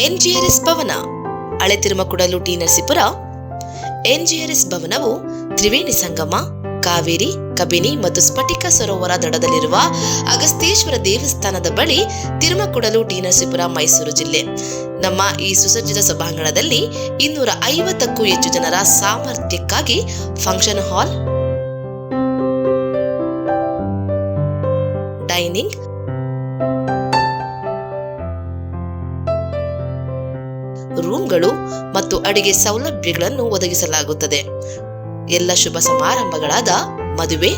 ಎನ್ಜಿಆರ್ಎಸ್ ಭವನ, ಹಳೆ ತಿರುಮಕುಡಲು ಟಿ ನರಸೀಪುರ. ಎನ್ಜಿಆರ್ಎಸ್ ಭವನವು ತ್ರಿವೇಣಿ ಸಂಗಮ, ಕಾವೇರಿ, ಕಬಿನಿ ಮತ್ತು ಸ್ಫಟಿಕ ಸರೋವರ ದಡದಲ್ಲಿರುವ ಅಗಸ್ತೇಶ್ವರ ದೇವಸ್ಥಾನದ ಬಳಿ, ತಿರುಮಕುಡಲು ಟಿ ನರಸೀಪುರ, ಮೈಸೂರು ಜಿಲ್ಲೆ. ನಮ್ಮ ಈ ಸುಸಜ್ಜಿತ ಸಭಾಂಗಣದಲ್ಲಿ 250ಕ್ಕೂ ಹೆಚ್ಚು ಜನರ ಸಾಮರ್ಥ್ಯಕ್ಕಾಗಿ ಫಂಕ್ಷನ್ ಹಾಲ್, ಡೈನಿಂಗ್, ರೂಮ್ಗಳು ಮತ್ತು ಅಡಿಗೆ ಸೌಲಭ್ಯಗಳನ್ನು ಒದಗಿಸಲಾಗುತ್ತದೆ. ಎಲ್ಲ ಶುಭ ಸಮಾರಂಭಗಳಾದ ಮದುವೆ,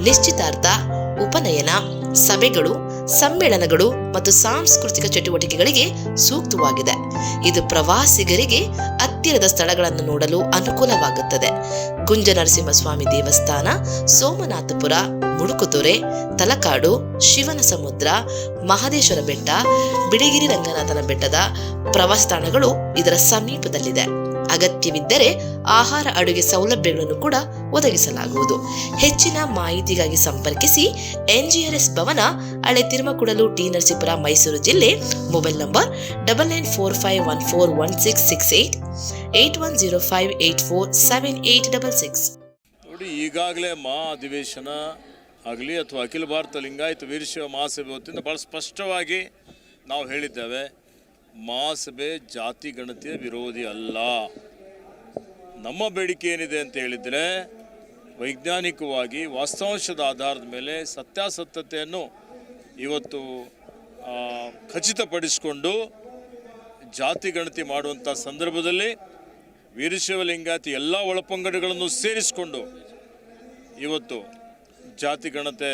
ನಿಶ್ಚಿತಾರ್ಥ, ಉಪನಯನ, ಸಭೆಗಳು, ಸಮ್ಮೇಳನಗಳು ಮತ್ತು ಸಾಂಸ್ಕೃತಿಕ ಚಟುವಟಿಕೆಗಳಿಗೆ ಸೂಕ್ತವಾಗಿದೆ. ಇದು ಪ್ರವಾಸಿಗರಿಗೆ ಹತ್ತಿರದ ಸ್ಥಳಗಳನ್ನು ನೋಡಲು ಅನುಕೂಲವಾಗುತ್ತದೆ. ಕುಂಜನರಸಿಂಹಸ್ವಾಮಿ ದೇವಸ್ಥಾನ, ಸೋಮನಾಥಪುರ, ಮುಡುಕುತೊರೆ, ತಲಕಾಡು, ಶಿವನ ಸಮುದ್ರ, ಮಹದೇಶ್ವರ ಬೆಟ್ಟ, ಬಿಳಿಗಿರಿ ರಂಗನಾಥನ ಬೆಟ್ಟದ ಪ್ರವಾಸ ತಾಣಗಳು ಇದರ ಸಮೀಪದಲ್ಲಿದೆ. ಅಗತ್ಯವಿದ್ದರೆ ಆಹಾರ ಅಡುಗೆ ಸೌಲಭ್ಯಗಳನ್ನು ಕೂಡ ಒದಗಿಸಲಾಗುವುದು. ಹೆಚ್ಚಿನ ಮಾಹಿತಿಗಾಗಿ ಸಂಪರ್ಕಿಸಿ ಎನ್ಜಿಆರ್ಎಸ್ ಭವನ, ಹಳೆ ತಿರುಮಕುಡಲು ಟಿ ನರಸೀಪುರ, ಮೈಸೂರು ಜಿಲ್ಲೆ. Mobile number 9945141668, 8105847866. ನೋಡಿ, ಈಗಾಗಲೇ ಅಧಿವೇಶನ ಆಗಲಿ ಅಥವಾ ಅಖಿಲ ಭಾರತ ಲಿಂಗಾಯತ ವೀರಶೈವ ಮಹಾಸಭೆ ವತಿಯಿಂದ ಭಾಳ ಸ್ಪಷ್ಟವಾಗಿ ನಾವು ಹೇಳಿದ್ದೇವೆ, ಮಹಾಸಭೆ ಜಾತಿ ಗಣತಿಯ ವಿರೋಧಿ ಅಲ್ಲ. ನಮ್ಮ ಬೇಡಿಕೆ ಏನಿದೆ ಅಂತ ಹೇಳಿದರೆ, ವೈಜ್ಞಾನಿಕವಾಗಿ ವಾಸ್ತವಾಂಶದ ಆಧಾರದ ಮೇಲೆ ಸತ್ಯಾಸತ್ಯತೆಯನ್ನು ಇವತ್ತು ಖಚಿತಪಡಿಸಿಕೊಂಡು ಜಾತಿ ಗಣತಿ ಮಾಡುವಂಥ ಸಂದರ್ಭದಲ್ಲಿ ವೀರಶೈವ ಲಿಂಗಾಯತ ಎಲ್ಲ ಒಳಪಂಗಡಗಳನ್ನು ಸೇರಿಸಿಕೊಂಡು ಇವತ್ತು ಜಾತಿ ಗಣತೆ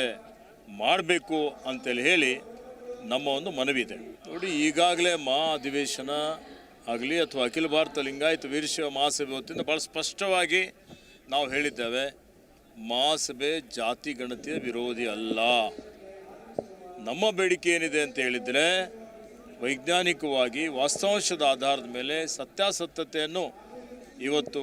ಮಾಡಬೇಕು ಅಂತೇಳಿ ಹೇಳಿ ನಮ್ಮ ಒಂದು ಮನವಿ ಇದೆ. ನೋಡಿ, ಈಗಾಗಲೇ ಅಧಿವೇಶನ ಆಗಲಿ ಅಥವಾ ಅಖಿಲ ಭಾರತ ಲಿಂಗಾಯತ ವೀರಶೈವ ಮಹಾಸಭೆ ವತಿಯಿಂದ ಭಾಳ ಸ್ಪಷ್ಟವಾಗಿ ನಾವು ಹೇಳಿದ್ದೇವೆ, ಮಹಾಸಭೆ ಜಾತಿ ಗಣತಿಯ ವಿರೋಧಿ ಅಲ್ಲ. ನಮ್ಮ ಬೇಡಿಕೆ ಏನಿದೆ ಅಂತ ಹೇಳಿದರೆ, ವೈಜ್ಞಾನಿಕವಾಗಿ ವಾಸ್ತವಾಂಶದ ಆಧಾರದ ಮೇಲೆ ಸತ್ಯಾಸತ್ಯತೆಯನ್ನು ಇವತ್ತು